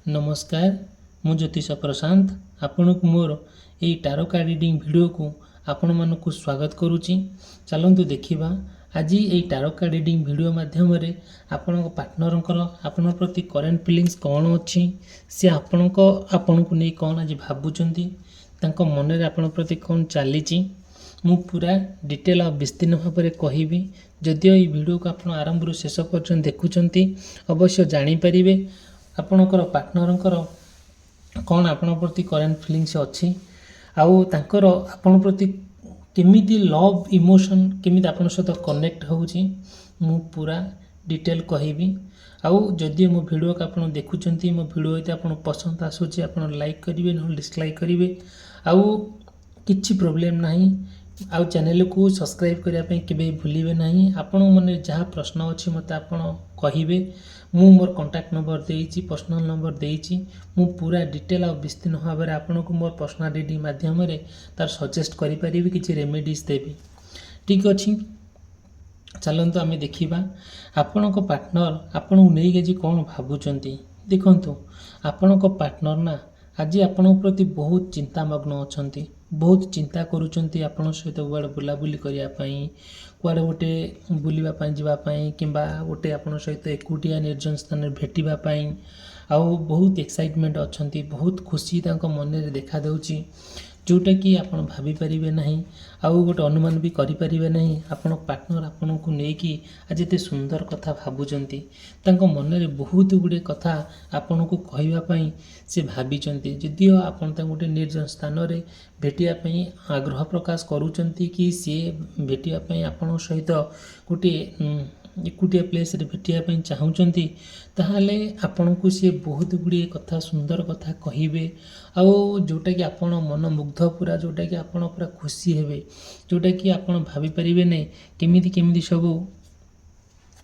नमस्कार मु ज्योतिष प्रशांत आपण को मोर यही टारो कार्ड रीडिंग वीडियो को आपण मानक स्वागत करुच्ची। चलतु देखा आज यही टारो कार्ड रीडिंग वीडियो माध्यम आपण पार्टनर आपण प्रति करेन्ट फिलिंग्स कौन अच्छी सी आपण को नहीं कौन आज भावुंट मन में आपण प्रति कौन चली मु पूरा डिटेल और विस्तीर्ण भाव में कहबी। जदियो ये वीडियो को आप आरंभ शेष पर्यटन देखुंत अवश्य जानीपर आपणकर पार्टनर कौन आपण प्रति करेन्ट फिलिंग्स अच्छी आउ तांकर आपण प्रति केमिति लव इमोशन केमिति आपण सहित कनेक्ट होउची मु पूरा डिटेल कहबी। आउ जदि मो वीडियो को आपण देखुंत मो वीडियो ये आपण पसंद आसूची आपण लाइक करेंगे न डिसलाइक करेंगे आउ किछि प्रॉब्लम नहीं। आउ चैनल को सब्सक्राइब करने के भूलिए ना। आपण मन जहाँ प्रश्न अच्छी मत आप कहे मु मोर कांटेक्ट नंबर देइछि पर्सनल नंबर देइछि मु पूरा डिटेल और विस्तीर्ण भाव में आपण को मोर पर्सनल रीडिंग माध्यम तार सजेस्ट करि परिबि किछि रेमेडीज देबी। ठीक अच्छी चलतु आम देखा आपण को पार्टनर आपण को नहीं आज कौन भावुंट देखु आपण को पार्टनर ना आज आपण प्रति बहुत चिंतामग्न अच्छा बहुत चिंता करुँच आपण सहित कुआड़े बुलाबुली करने कुआड़े गोटे बुलवाई जावाई कि गोटे आपण सहित एकुटिया निर्जन स्थान भेटापी आउ बहुत एक्साइटमेंट अच्छा बहुत खुशी मन में देखा दूची जोटा कि आप भाभी पारे ना आउ गोटे अनुमान भी करें ना। आपण पार्टनर आपण को लेकिन आज एत सुंदर कथा भावुंट मन में बहुत गुड़े कथा आपण को कहवाई से भावी जदियो आप गोटे निर्जन स्थान में भेटापी आग्रह प्रकाश करुँच कि सी भेटापी आपण सहित गोटे एकुटिया प्लेस रे भेटापी चाहूँगी ताहले आपण को सी बहुत गुड़े कथा सुंदर कथा कहे आउ जोटा कि आपण मन मुग्ध पूरा जोटा कि आपण पूरा खुशी हेबे जोटा कि आपण भाभी पारिबे नै केमिति केमिति सब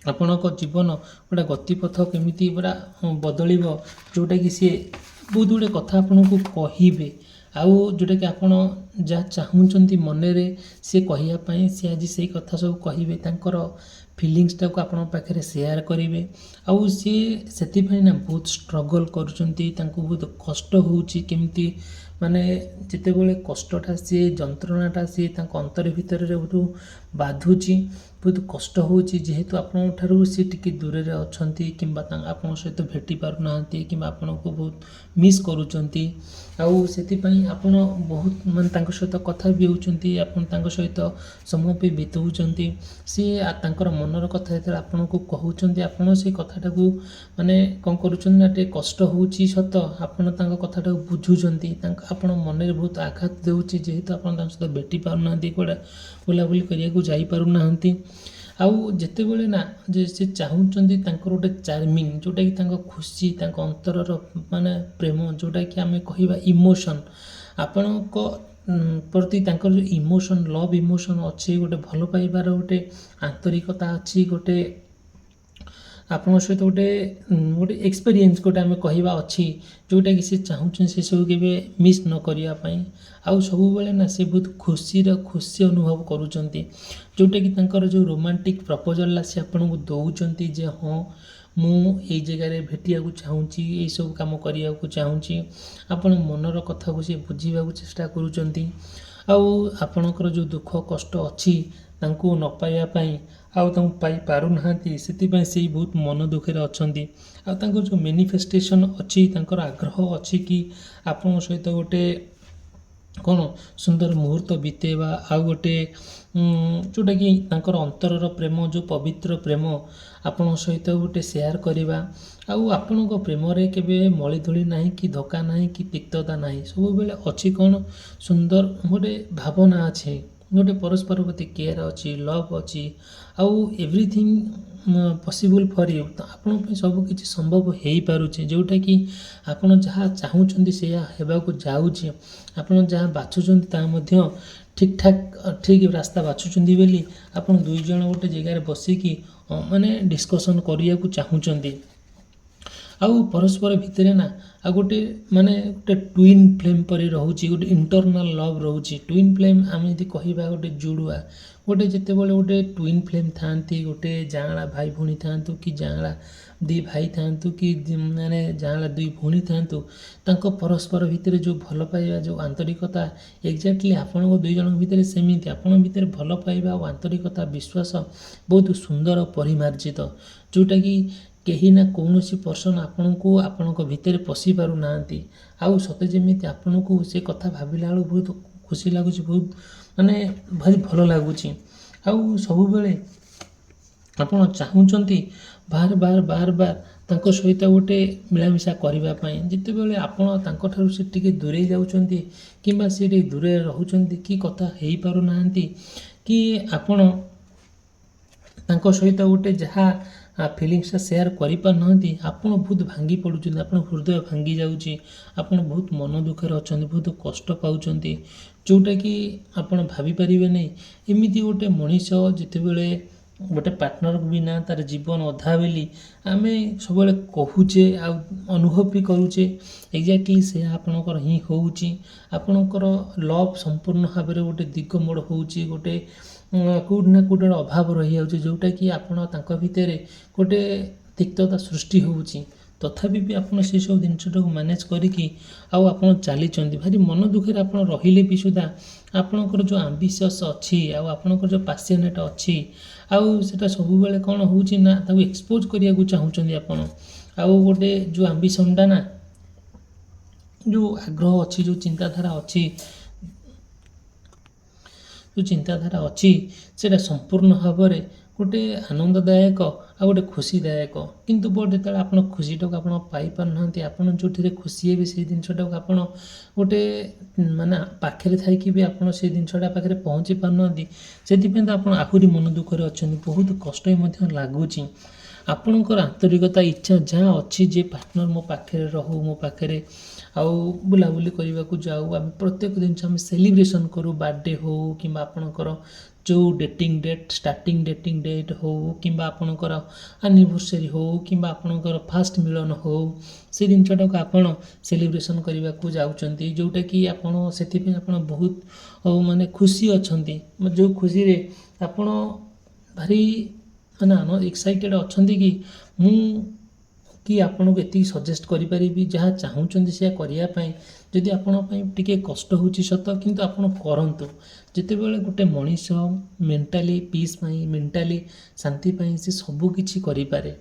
आपण को जीवन गोटे गतिपथ केमिति पूरा बदलिबो जोटा कि सी बहुत गुड़े कथा आपण को कहिबे आउ जोटा कि आपण जहाँ चाहूँगी मन में सी कहवाई सी आज से कथा सब कहे तांकर फिलिंग्सटा को आपण पाखे सेयार करेंगे आउ सी से ना बहुत स्ट्रगल करुँच बहुत कष्ट होउची केमिति माने जिते बड़े कष्टटा सी जंत्रणाटा सी अंतर भितर बहुत बाधुची बहुत कष्ट होउची जेहेतु आपण ठारू सी टिके दूर रे अछंती किंबा आपण सहित भेटी पारु नाहंती किंबा आपण को बहुत मिस करूचंती आउ सेतिपई आपण बहुत माने तांको सहित कथा भी होउचंती आपण तांको सहित समय पे बितौचंती सी तांकर मनर कथा जेते आपण को कहउचंती आपण से कथाटा को माने कोन करूचंती ना टे कष्ट होउची सत आपण तांको कथाटा को बुझुचंती आपण मन में बहुत आघात देउची जेहेतु आपण तांको सहित भेटी पारु नाहंती कोडा बुलाबुली करिया को जाई पारु नाहंती आउ जिते बड़े ना जे से चाहूँगी गोटे चार्मिंग जोटा कि खुशी अंतरर माने प्रेम जोटा कि आम कह इमोशन आपण को प्रति जो इमोशन लव इमोशन अच्छी गोटे भल पाइबार गोटे आंतरिकता अच्छी गोटे आपण सहित गोटे गोटे एक्सपीरियंस गोटे आम कहवा अच्छी जोटा कि सी चाहूँ से सब के मिस न करने आउ सब बेले ना से बहुत खुशी अनुभव करुँच जोटा कि तांकर जो रोमांटिक प्रपोजल सी आपन को दौरान जे हाँ मुझे जगार भेटिया चाहूँ ये सब कम करने को चाहूँगी आपण मनर कथा को सी बुझा चेष्टा करुँच आपणकर जो दुख कष्ट अच्छी तांको न पाइबापी आउ पाई पारु नाहंती सेतिपई से बहुत मन दुखे अच्छी आउ जो मैनिफेस्टेशन अच्छी तांकर आग्रह अच्छी कि आपण सहित गोटे कौन सुंदर मुहूर्त बीतेवा आउ गोटे जोटा कि तांकर अंतरर प्रेम जो पवित्र प्रेम आपण सहित गोटे शेयर करवा आउ आपण प्रेम रे केबे मली धूली नाही कि धक्का नाही कि तिक्तता नाही सब बेले अच्छी कौन सुंदर गोटे भावना अच्छे गोटे परस्पर प्रति केयर अच्छी लव अच्छी आउ एवरीथिंग पॉसिबल फॉर यू आपण सब किसी संभव हो पारुचे जोटा कि आपण जहाँ चाहूँगी से हेबाकू जाऊँचे आपण जहाँ बाछुंट ता ठीक ठाक ठीक रास्ता बाछुंट बोली आपण दुई जन गोटे जगार बसिकी माने डिस्कसन करिया को चाहूँगी आउ परस्पर भितर ना आ गोटे माने गोटे ट्विन फ्लेम पर रोचे गोटे इंटरनल लव रोचे ट्विन फ्लेम आम यदि कहवा गोटे जुड़ुआ गोटे जिते बड़े गोटे ट्विन फ्लेम था गोटे जाँला भाई भौणी था कि जाँला ଦୁଇ ଭାଇ ଥାଆନ୍ତୁ କି ମାନେ ଯାହା ଦୁଇ ଭଉଣୀ ଥାଆନ୍ତୁ, ତାଙ୍କ ପରସ୍ପର ଭିତରେ ଯେଉଁ ଭଲ ପାଇବା, ଯେଉଁ ଆନ୍ତରିକତା, ଏକ୍ଜାକ୍ଟଲି ଆପଣଙ୍କ ଦୁଇ ଜଣଙ୍କ ଭିତରେ ସେମିତି ଆପଣଙ୍କ ଭିତରେ ଭଲ ପାଇବା ଆଉ ଆନ୍ତରିକତା, ବିଶ୍ୱାସ ବହୁତ ସୁନ୍ଦର ପରିମାର୍ଜିତ, ଯେଉଁଟାକି କେହି ନା କୌଣସି ପର୍ସନ୍ ଆପଣଙ୍କୁ ଆପଣଙ୍କ ଭିତରେ ପଶି ପାରୁନାହାନ୍ତି। ଆଉ ସତେ ଯେମିତି ଆପଣଙ୍କୁ ସେ କଥା ଭାବିଲା ବେଳକୁ ବହୁତ ଖୁସି ଲାଗୁଛି, ବହୁତ ମାନେ ଭାରି ଭଲ ଲାଗୁଛି। ଆଉ ସବୁବେଳେ ଆପଣ ଚାହୁଁଛନ୍ତି ବାର ବାର ତାଙ୍କ ସହିତ ଗୋଟେ ମିଳାମିଶା କରିବା ପାଇଁ। ଯେତେବେଳେ ଆପଣ ତାଙ୍କଠାରୁ ସେ ଟିକେ ଦୂରେଇ ଯାଉଛନ୍ତି କିମ୍ବା ସେ ଟିକେ ଦୂରରେ ରହୁଛନ୍ତି କି କଥା ହେଇପାରୁନାହାନ୍ତି କି ଆପଣ ତାଙ୍କ ସହିତ ଗୋଟେ ଯାହା ଫିଲିଙ୍ଗସଟା ସେୟାର କରିପାରୁନାହାନ୍ତି, ଆପଣ ବହୁତ ଭାଙ୍ଗି ପଡ଼ୁଛନ୍ତି, ଆପଣଙ୍କ ହୃଦୟ ଭାଙ୍ଗି ଯାଉଛି, ଆପଣ ବହୁତ ମନ ଦୁଃଖରେ ଅଛନ୍ତି, ବହୁତ କଷ୍ଟ ପାଉଛନ୍ତି, ଯେଉଁଟାକି ଆପଣ ଭାବିପାରିବେ ନାହିଁ। ଏମିତି ଗୋଟେ ମଣିଷ ଯେତେବେଳେ ଗୋଟେ ପାର୍ଟନରକୁ ବିନା ତା'ର ଜୀବନ ଅଧା ବୋଲି ଆମେ ସବୁବେଳେ କହୁଛେ ଆଉ ଅନୁଭବ ବି କରୁଛେ, ଏକ୍ଜାକ୍ଟଲି ସେ ଆପଣଙ୍କର ହିଁ ହେଉଛି। ଆପଣଙ୍କର ଲଭ୍ ସମ୍ପୂର୍ଣ୍ଣ ଭାବରେ ଗୋଟେ ଦିଗମୋଡ଼ ହେଉଛି, ଗୋଟେ କେଉଁଠି ନା କେଉଁଠି ଅଭାବ ରହିଯାଉଛି, ଯେଉଁଟାକି ଆପଣ ତାଙ୍କ ଭିତରେ ଗୋଟେ ତିକ୍ତତା ସୃଷ୍ଟି ହେଉଛି। ତଥାପି ବି ଆପଣ ସେସବୁ ଜିନିଷଟାକୁ ମ୍ୟାନେଜ୍ କରିକି ଆଉ ଆପଣ ଚାଲିଛନ୍ତି। ଭାରି ମନ ଦୁଃଖରେ ଆପଣ ରହିଲେ ବି ସୁଦ୍ଧା ଆପଣଙ୍କର ଯେଉଁ ଆମ୍ବିସିୟସ୍ ଅଛି ଆଉ ଆପଣଙ୍କର ଯେଉଁ ପାସିଅନେଟ୍ ଅଛି, ଆଉ ସେଟା ସବୁବେଳେ କ'ଣ ହେଉଛି ନା ତାକୁ ଏକ୍ସପୋଜ୍ କରିବାକୁ ଚାହୁଁଛନ୍ତି ଆପଣ। ଆଉ ଗୋଟେ ଯେଉଁ ଆମ୍ବିସନ୍ଟା ନା, ଯେଉଁ ଆଗ୍ରହ ଅଛି, ଯେଉଁ ଚିନ୍ତାଧାରା ଅଛି, ସେଇଟା ସମ୍ପୂର୍ଣ୍ଣ ଭାବରେ ଗୋଟେ ଆନନ୍ଦଦାୟକ ଆଉ ଗୋଟେ ଖୁସିଦାୟକ। କିନ୍ତୁ ବଟ୍ ଯେତେବେଳେ ଆପଣ ଖୁସିଟାକୁ ଆପଣ ପାଇପାରୁନାହାନ୍ତି, ଆପଣ ଯେଉଁଥିରେ ଖୁସି ହେବେ ସେଇ ଜିନିଷଟାକୁ ଆପଣ ଗୋଟେ ମାନେ ପାଖରେ ଥାଇକି ବି ଆପଣ ସେଇ ଜିନିଷଟା ପାଖରେ ପହଞ୍ଚି ପାରୁନାହାନ୍ତି, ସେଥିପାଇଁ ତ ଆପଣ ଆହୁରି ମନ ଦୁଃଖରେ ଅଛନ୍ତି, ବହୁତ କଷ୍ଟ ମଧ୍ୟ ଲାଗୁଛି। ଆପଣଙ୍କର ଆନ୍ତରିକତା, ଇଚ୍ଛା ଯାହା ଅଛି ଯେ ପାର୍ଟନର ମୋ ପାଖରେ ରହୁ, ମୋ ପାଖରେ ଆଉ ବୁଲାବୁଲି କରିବାକୁ ଯାଉ, ଆମେ ପ୍ରତ୍ୟେକ ଜିନିଷ ଆମେ ସେଲିବ୍ରେସନ୍ କରୁ, ବାର୍ଥଡେ ହେଉ କିମ୍ବା ଆପଣଙ୍କର ଯେଉଁ ଷ୍ଟାର୍ଟିଂ ଡେଟିଂ ଡେଟ୍ ହେଉ କିମ୍ବା ଆପଣଙ୍କର ଆନିଭର୍ସରୀ ହେଉ କିମ୍ବା ଆପଣଙ୍କର ଫାର୍ଷ୍ଟ ମିଳନ ହେଉ, ସେ ଜିନିଷଟାକୁ ଆପଣ ସେଲିବ୍ରେସନ୍ କରିବାକୁ ଯାଉଛନ୍ତି, ଯେଉଁଟାକି ଆପଣ ସେଥିପାଇଁ ଆପଣ ବହୁତ ମାନେ ଖୁସି ଅଛନ୍ତି, ଯେଉଁ ଖୁସିରେ ଆପଣ ଭାରି ମାନେ ଏକ୍ସାଇଟେଡ଼୍ ଅଛନ୍ତି କି ଆପଣଙ୍କୁ ଏତିକି ସଜେଷ୍ଟ କରିପାରିବି, ଯାହା ଚାହୁଁଛନ୍ତି ସେୟା କରିବା ପାଇଁ। ଯଦି ଆପଣଙ୍କ ପାଇଁ ଟିକେ କଷ୍ଟ ହେଉଛି ସତ, କିନ୍ତୁ ଆପଣ କରନ୍ତୁ। ଯେତେବେଳେ ଗୋଟେ ମଣିଷ ମେଣ୍ଟାଲି ପିସ୍ ପାଇଁ, ମେଣ୍ଟାଲି ଶାନ୍ତି ପାଇଁ ସେ ସବୁ କିଛି କରିପାରେ।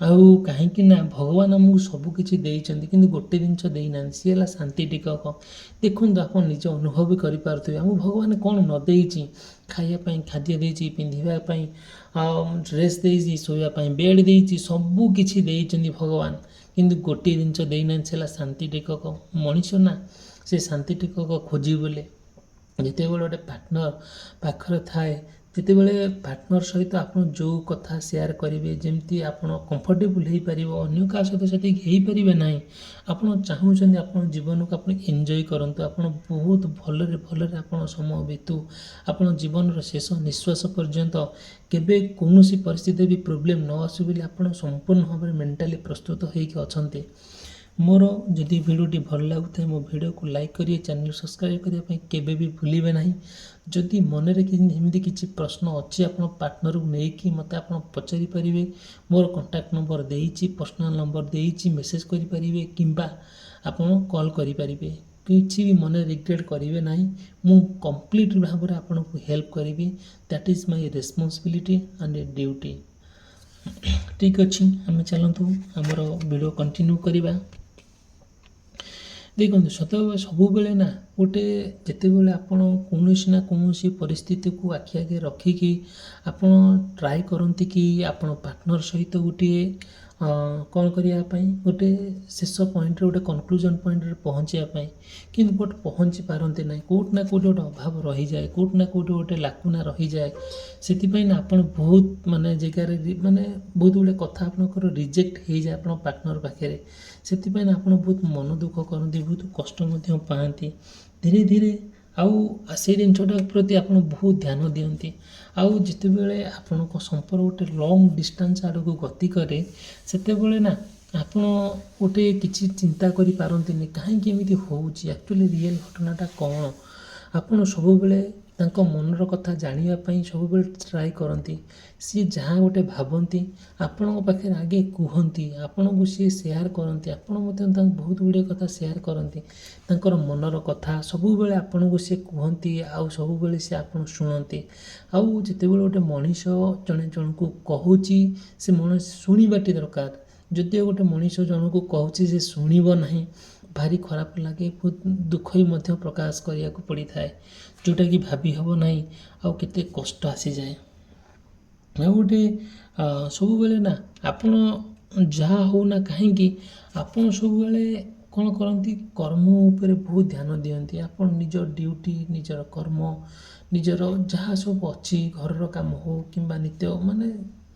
ଆଉ କାହିଁକି ନା ଭଗବାନ ଆମକୁ ସବୁ କିଛି ଦେଇଛନ୍ତି, କିନ୍ତୁ ଗୋଟେ ଜିନିଷ ଦେଇନାହାନ୍ତି, ସିଏ ହେଲା ଶାନ୍ତି ଟିକକ। ଦେଖନ୍ତୁ ଆପଣ ନିଜେ ଅନୁଭବ ବି କରିପାରୁଥିବେ, ଆମକୁ ଭଗବାନ କ'ଣ ନ ଦେଇଛି। ଖାଇବା ପାଇଁ ଖାଦ୍ୟ ଦେଇଛି, ପିନ୍ଧିବା ପାଇଁ ଡ୍ରେସ୍ ଦେଇଛି, ଶୋଇବା ପାଇଁ ବେଡ଼୍ ଦେଇଛି, ସବୁ କିଛି ଦେଇଛନ୍ତି ଭଗବାନ, କିନ୍ତୁ ଗୋଟିଏ ଜିନିଷ ଦେଇନାହାନ୍ତି, ସେ ହେଲା ଶାନ୍ତି ଟିକକ। ମଣିଷ ନା ସେ ଶାନ୍ତି ଟିକକ ଖୋଜିବଲେ ଯେତେବେଳେ ଗୋଟେ ପାର୍ଟନର ପାଖରେ ଥାଏ, ଯେତେବେଳେ ପାର୍ଟନର ସହିତ ଆପଣ ଯେଉଁ କଥା ସେୟାର କରିବେ, ଯେମିତି ଆପଣ କମ୍ଫର୍ଟେବୁଲ୍ ହେଇପାରିବ, ଅନ୍ୟ କାହା ସହିତ ସେତିକି ହେଇପାରିବେ ନାହିଁ। ଆପଣ ଚାହୁଁଛନ୍ତି ଆପଣ ଜୀବନକୁ ଆପଣ ଏନ୍ଜୟ କରନ୍ତୁ, ଆପଣ ବହୁତ ଭଲରେ ଆପଣ ସମୟ ବିତୁ, ଆପଣ ଜୀବନର ଶେଷ ନିଶ୍ୱାସ ପର୍ଯ୍ୟନ୍ତ କେବେ କୌଣସି ପରିସ୍ଥିତିରେ ବି ପ୍ରୋବ୍ଲେମ୍ ନ ଆସୁ ବୋଲି ଆପଣ ସମ୍ପୂର୍ଣ୍ଣ ଭାବରେ ମେଣ୍ଟାଲି ପ୍ରସ୍ତୁତ ହେଇକି ଅଛନ୍ତି। ମୋର ଯଦି ଭିଡ଼ିଓଟି ଭଲ ଲାଗୁଥାଏ, ମୋ ଭିଡ଼ିଓକୁ ଲାଇକ୍ କରି ଚ୍ୟାନେଲ୍ ସବସ୍କ୍ରାଇବ୍ କରିବା ପାଇଁ କେବେ ବି ଭୁଲିବେ ନାହିଁ। ଯଦି ମନରେ ଏମିତି କିଛି ପ୍ରଶ୍ନ ଅଛି ଆପଣ ପାର୍ଟନରକୁ ନେଇକି ମୋତେ ଆପଣ ପଚାରି ପାରିବେ। ମୋର କଣ୍ଟାକ୍ଟ ନମ୍ବର ଦେଇଛି, ପର୍ସନାଲ୍ ନମ୍ବର ଦେଇଛି, ମେସେଜ୍ କରିପାରିବେ କିମ୍ବା ଆପଣ କଲ୍ କରିପାରିବେ। କିଛି ବି ମନରେ ରିଗ୍ରେଟ୍ କରିବେ ନାହିଁ, ମୁଁ କମ୍ପ୍ଲିଟ୍ ଭାବରେ ଆପଣଙ୍କୁ ହେଲ୍ପ କରିବି। That is my responsibility and A duty. ଠିକ୍ ଅଛି, ଆମେ ଚାଲନ୍ତୁ ଆମର ଭିଡ଼ିଓ କଣ୍ଟିନ୍ୟୁ କରିବା। ଦେଖନ୍ତୁ ସବୁବେଳେ ନା ଗୋଟେ ଯେତେବେଳେ ଆପଣ କୌଣସି ନା କୌଣସି ପରିସ୍ଥିତିକୁ ଆଖି ଆଗରେ ରଖିକି ଆପଣ ଟ୍ରାଏ କରନ୍ତି କି ଆପଣ ପାର୍ଟନର ସହିତ ଗୋଟିଏ କ'ଣ କରିବା ପାଇଁ, ଗୋଟେ ଶେଷ ପଏଣ୍ଟରେ, ଗୋଟେ କନକ୍ଲୁଜନ୍ ପଏଣ୍ଟରେ ପହଞ୍ଚିବା ପାଇଁ, କିନ୍ତୁ ବଟ୍ ପହଞ୍ଚି ପାରନ୍ତି ନାହିଁ। କେଉଁଠି ନା କେଉଁଠି ଗୋଟେ ଅଭାବ ରହିଯାଏ, କେଉଁଠି ନା କେଉଁଠି ଗୋଟେ ଲାକୁନା ରହିଯାଏ। ସେଥିପାଇଁ ନା ଆପଣ ବହୁତ ମାନେ ଜାଗାରେ ମାନେ ବହୁତ ଗୁଡ଼ିଏ କଥା ଆପଣଙ୍କର ରିଜେକ୍ଟ ହେଇଯାଏ ଆପଣଙ୍କ ପାର୍ଟନର ପାଖରେ। ସେଥିପାଇଁ ନା ଆପଣ ବହୁତ ମନ ଦୁଃଖ କରନ୍ତି, ବହୁତ କଷ୍ଟ ମଧ୍ୟ ପାଆନ୍ତି। ଧୀରେ ଧୀରେ ଆଉ ସେଇ ଜିନିଷଟା ପ୍ରତି ଆପଣ ବହୁତ ଧ୍ୟାନ ଦିଅନ୍ତି। ଆଉ ଯେତେବେଳେ ଆପଣଙ୍କ ସମ୍ପର୍କ ଗୋଟେ ଲଙ୍ଗ୍ ଡିଷ୍ଟାନ୍ସ ଆଡ଼କୁ ଗତି କରେ, ସେତେବେଳେ ନା ଆପଣ ଗୋଟେ କିଛି ଚିନ୍ତା କରିପାରନ୍ତିନି କାହିଁକି ଏମିତି ହେଉଛି, ଆକ୍ଚୁଆଲି ରିଏଲ୍ ଘଟଣାଟା କ'ଣ। ଆପଣ ସବୁବେଳେ ତାଙ୍କ ମନର କଥା ଜାଣିବା ପାଇଁ ସବୁବେଳେ ଟ୍ରାଏ କରନ୍ତି। ସିଏ ଯାହା ଗୋଟେ ଭାବନ୍ତି ଆପଣଙ୍କ ପାଖରେ ଆଗେ କୁହନ୍ତି, ଆପଣଙ୍କୁ ସିଏ ସେୟାର କରନ୍ତି, ଆପଣ ମଧ୍ୟ ତାଙ୍କୁ ବହୁତ ଗୁଡ଼ିଏ କଥା ସେୟାର କରନ୍ତି। ତାଙ୍କର ମନର କଥା ସବୁବେଳେ ଆପଣଙ୍କୁ ସିଏ କୁହନ୍ତି, ଆଉ ସବୁବେଳେ ସିଏ ଆପଣ ଶୁଣନ୍ତି। ଆଉ ଯେତେବେଳେ ଗୋଟେ ମଣିଷ ଜଣେ ଜଣକୁ କହୁଛି, ସେ ମଣିଷ ଶୁଣିବାଟି ଦରକାର। ଯଦି ଗୋଟେ ମଣିଷ ଜଣକୁ କହୁଛି ସେ ଶୁଣିବ ନାହିଁ, ଭାରି ଖରାପ ଲାଗେ, ବହୁତ ଦୁଃଖ ବି ମଧ୍ୟ ପ୍ରକାଶ କରିବାକୁ ପଡ଼ିଥାଏ, ଯେଉଁଟାକି ଭାବି ହେବ ନାହିଁ, ଆଉ କେତେ କଷ୍ଟ ଆସିଯାଏ। ଆଉ ଗୋଟେ ସବୁବେଳେ ନା ଆପଣ ଯାହା ହଉ ନା କାହିଁକି ଆପଣ ସବୁବେଳେ କ'ଣ କରନ୍ତି, କର୍ମ ଉପରେ ବହୁତ ଧ୍ୟାନ ଦିଅନ୍ତି। ଆପଣ ନିଜ ଡ୍ୟୁଟି, ନିଜର କର୍ମ, ନିଜର ଯାହା ସବୁ ଅଛି, ଘରର କାମ ହଉ କିମ୍ବା ନିତ୍ୟ ମାନେ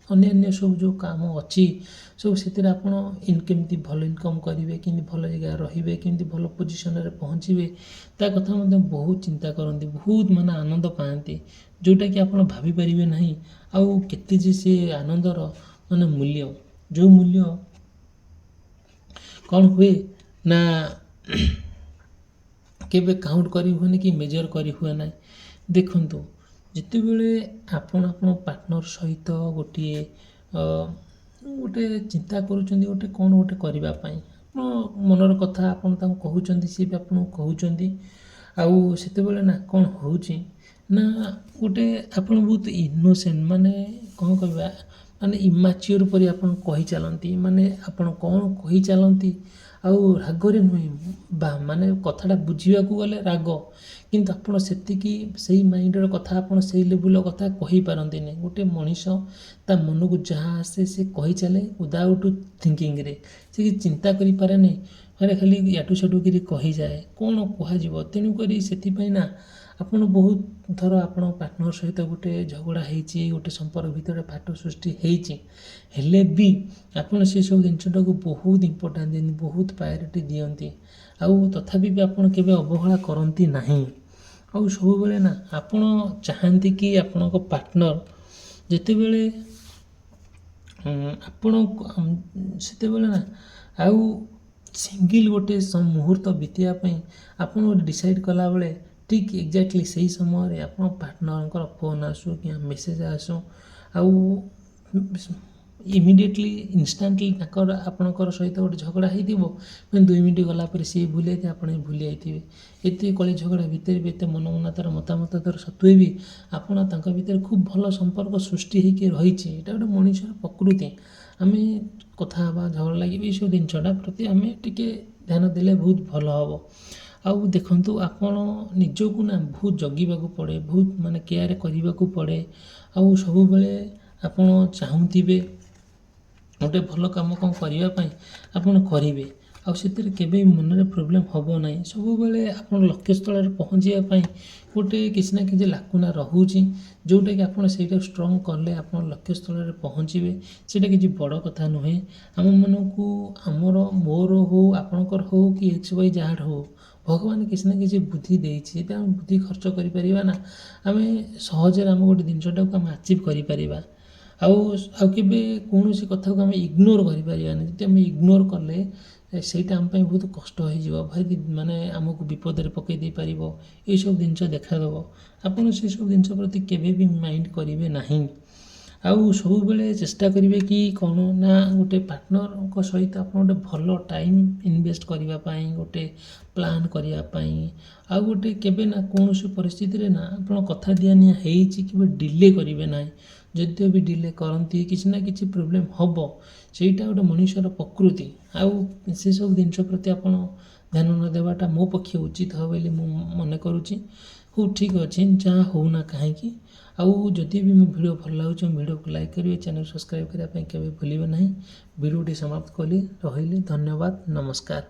ଅନ୍ୟାନ୍ୟ ସବୁ ଯେଉଁ କାମ ଅଛି ସବୁ, ସେଥିରେ ଆପଣ କେମିତି ଭଲ ଇନକମ୍ କରିବେ, କେମିତି ଭଲ ଜାଗାରେ ରହିବେ, କେମିତି ଭଲ ପୋଜିସନରେ ପହଞ୍ଚିବେ, ତା କଥା ମଧ୍ୟ ବହୁତ ଚିନ୍ତା କରନ୍ତି, ବହୁତ ମାନେ ଆନନ୍ଦ ପାଆନ୍ତି, ଯେଉଁଟାକି ଆପଣ ଭାବିପାରିବେ ନାହିଁ। ଆଉ କେତେ ଯେ ସେ ଆନନ୍ଦର ମାନେ ମୂଲ୍ୟ, ଯେଉଁ ମୂଲ୍ୟ କ'ଣ ହୁଏ ନା କେବେ କାଉଣ୍ଟ କରି ହୁଏନି କି ମେଜର କରି ହୁଏ ନାହିଁ। ଦେଖନ୍ତୁ, ଯେତେବେଳେ ଆପଣ ଆପଣଙ୍କ ପାର୍ଟନର ସହିତ ଗୋଟିଏ ଚିନ୍ତା କରୁଛନ୍ତି, କ'ଣ ଗୋଟେ କରିବା ପାଇଁ, ଆପଣ ମନର କଥା ଆପଣ ତାଙ୍କୁ କହୁଛନ୍ତି, ସିଏ ବି ଆପଣଙ୍କୁ କହୁଛନ୍ତି। ଆଉ ସେତେବେଳେ ନା କ'ଣ ହେଉଛି ନା ଆପଣ ବହୁତ ଇନୋସେଣ୍ଟ, ମାନେ କ'ଣ କହିବା, ମାନେ ଇମାଚ୍ୟୁର ପରି ଆପଣ କହିଚାଲନ୍ତି, ମାନେ ଆପଣ କ'ଣ କହିଚାଲନ୍ତି, ଆଉ ରାଗରେ ନୁହେଁ, ମାନେ କଥାଟା ବୁଝିବାକୁ ଗଲେ ରାଗ, କିନ୍ତୁ ଆପଣ ସେତିକି ସେଇ ମାଇଣ୍ଡର କଥା, ଆପଣ ସେଇ ଲେବୁଲର କଥା କହିପାରନ୍ତିନି। ଗୋଟେ ମଣିଷ ତା ମନକୁ ଯାହା ଆସେ ସେ କହିଚାଲେ ୱିଦାଉଟ୍ ଥିଙ୍କିଂରେ, ସେ କିଛି ଚିନ୍ତା କରିପାରେନି, ଖାଲି ୟାଠୁ ସେଠୁ କରି କହିଯାଏ, କ'ଣ କୁହାଯିବ। ତେଣୁକରି ସେଥିପାଇଁ ନା ଆପଣ ବହୁତ ଥର ଆପଣଙ୍କ ପାର୍ଟନର ସହିତ ଗୋଟେ ଝଗଡ଼ା ହେଇଛି, ଗୋଟେ ସମ୍ପର୍କ ଭିତରେ ଫାଟ ସୃଷ୍ଟି ହେଇଛି, ହେଲେ ବି ଆପଣ ସେସବୁ ଜିନିଷଟାକୁ ବହୁତ ଇମ୍ପୋର୍ଟାଣ୍ଟ ଦିଅନ୍ତି, ବହୁତ ପ୍ରାୟୋରିଟି ଦିଅନ୍ତି, ଆଉ ତଥାପି ବି ଆପଣ କେବେ ଅବହେଳା କରନ୍ତି ନାହିଁ। ଆଉ ସବୁବେଳେ ନା ଆପଣ ଚାହାନ୍ତି କି ଆପଣଙ୍କ ପାର୍ଟନର ଯେତେବେଳେ ଆପଣ ସେତେବେଳେ ନା ଆଉ ସିଙ୍ଗିଲ୍ ଗୋଟେ ମୁହୂର୍ତ୍ତ ବିତେଇବା ପାଇଁ ଆପଣ ଗୋଟେ ଡିସାଇଡ଼୍ କଲାବେଳେ ଠିକ୍ ଏକ୍ଜାକ୍ଟଲି ସେଇ ସମୟରେ ଆପଣ ପାର୍ଟନରଙ୍କର ଫୋନ୍ ଆସୁ କିମ୍ବା ମେସେଜ୍ ଆସୁ, ଆଉ ଇମିଡ଼ିଏଟଲି ଇନଷ୍ଟାଣ୍ଟଲି ଆପଣଙ୍କର ସହିତ ଗୋଟେ ଝଗଡ଼ା ହେଇଥିବ, 2 ମିନିଟ୍ ଗଲା ପରେ ସିଏ ଭୁଲି ଯାଇଥିବେ, ଆପଣ ବି ଭୁଲି ଯାଇଥିବେ। ଏତେ କଳି ଝଗଡ଼ା ଭିତରେ ବି ଏତେ ମନତାର ମତାମତ ସତ୍ତ୍ୱେ ବି ଆପଣ ତାଙ୍କ ଭିତରେ ଖୁବ୍ ଭଲ ସମ୍ପର୍କ ସୃଷ୍ଟି ହେଇକି ରହିଛି। ଏଇଟା ଗୋଟେ ମଣିଷର ପ୍ରକୃତି। ଆମେ କଥା ହେବା, ଝଗଡ଼ା ଲାଗିବା, ଏଇସବୁ ଜିନିଷଟା ପ୍ରତି ଆମେ ଟିକେ ଧ୍ୟାନ ଦେଲେ ବହୁତ ଭଲ ହେବ। ଆଉ ଦେଖନ୍ତୁ, ଆପଣ ନିଜକୁ ନା ବହୁତ ଜଗିବାକୁ ପଡ଼େ, ବହୁତ ମାନେ କେୟାର କରିବାକୁ ପଡ଼େ। ଆଉ ସବୁବେଳେ ଆପଣ ଚାହୁଁଥିବେ ଗୋଟେ ଭଲ କାମ କ'ଣ କରିବା ପାଇଁ, ଆପଣ କରିବେ, ଆଉ ସେଥିରେ କେବେ ମନରେ ପ୍ରୋବ୍ଲେମ୍ ହେବ ନାହିଁ। ସବୁବେଳେ ଆପଣ ଲକ୍ଷ୍ୟସ୍ଥଳରେ ପହଞ୍ଚିବା ପାଇଁ କିଛି ନା କିଛି ଲାକୁନା ରହୁଛି, ଯେଉଁଟାକି ଆପଣ ସେଇଟା ଷ୍ଟ୍ରଙ୍ଗ କଲେ ଆପଣ ଲକ୍ଷ୍ୟସ୍ଥଳରେ ପହଞ୍ଚିବେ। ସେଇଟା କିଛି ବଡ଼ କଥା ନୁହେଁ। ଆମମାନଙ୍କୁ ମୋର ହଉ, ଆପଣଙ୍କର ହଉ କି XY ଯାହାର ହଉ, ଭଗବାନ କିଛି ନା କିଛି ବୁଦ୍ଧି ଦେଇଛି, ଯଦି ଆମେ ବୁଦ୍ଧି ଖର୍ଚ୍ଚ କରିପାରିବା ନା, ଆମେ ସହଜରେ ଆମ ଗୋଟେ ଜିନିଷଟାକୁ ଆମେ ଆଚିଭ୍ କରିପାରିବା। ଆଉ କେବେ କୌଣସି କଥାକୁ ଆମେ ଇଗ୍ନୋର କରିପାରିବାନି। ଯଦି ଆମେ ଇଗ୍ନୋର କଲେ ସେଇଟା ଆମ ପାଇଁ ବହୁତ କଷ୍ଟ ହେଇଯିବ, ମାନେ ଆମକୁ ବିପଦରେ ପକାଇ ଦେଇପାରିବ, ଏଇସବୁ ଜିନିଷ ଦେଖାଦେବ। ଆପଣ ସେସବୁ ଜିନିଷ ପ୍ରତି କେବେ ବି ମାଇଣ୍ଡ କରିବେ ନାହିଁ। ଆଉ ସବୁବେଳେ ଚେଷ୍ଟା କରିବେ କି କ'ଣ ନା ଗୋଟେ ପାର୍ଟନରଙ୍କ ସହିତ ଆପଣ ଗୋଟେ ଭଲ ଟାଇମ୍ ଇନଭେଷ୍ଟ କରିବା ପାଇଁ, ଗୋଟେ ପ୍ଲାନ୍ କରିବା ପାଇଁ, ଆଉ କେବେ ନା କୌଣସି ପରିସ୍ଥିତିରେ ନା ଆପଣ କଥା ଦିଆ ନିଆ ହେଇଛି କେବେ ଡିଲେ କରିବେ ନାହିଁ। ଯଦିଓ ବି ଡିଲେ କରନ୍ତି, କିଛି ନା କିଛି ପ୍ରୋବ୍ଲେମ୍ ହେବ, ସେଇଟା ଗୋଟେ ମଣିଷର ପ୍ରକୃତି। ଆଉ ସେସବୁ ଜିନିଷ ପ୍ରତି ଆପଣ ଧ୍ୟାନ ନ ଦେବାଟା ମୋ ପକ୍ଷେ ଉଚିତ ହେବ ବୋଲି ମୁଁ ମନେ କରୁଛି। ହଉ, ଠିକ୍ ଅଛି, ଯାହା ହଉ ନା କାହିଁକି। ଆଉ ଯଦି ବି ମୋ ଭିଡ଼ିଓ ଭଲ ଲାଗୁଛି, ମୋ ଭିଡ଼ିଓକୁ ଲାଇକ୍ କରିବେ, ଚ୍ୟାନେଲ୍ ସବସ୍କ୍ରାଇବ୍ କରିବା ପାଇଁ କେବେ ଭୁଲିବେ ନାହିଁ। ଭିଡ଼ିଓଟି ସମାପ୍ତ କଲି, ରହିଲି, ଧନ୍ୟବାଦ, ନମସ୍କାର।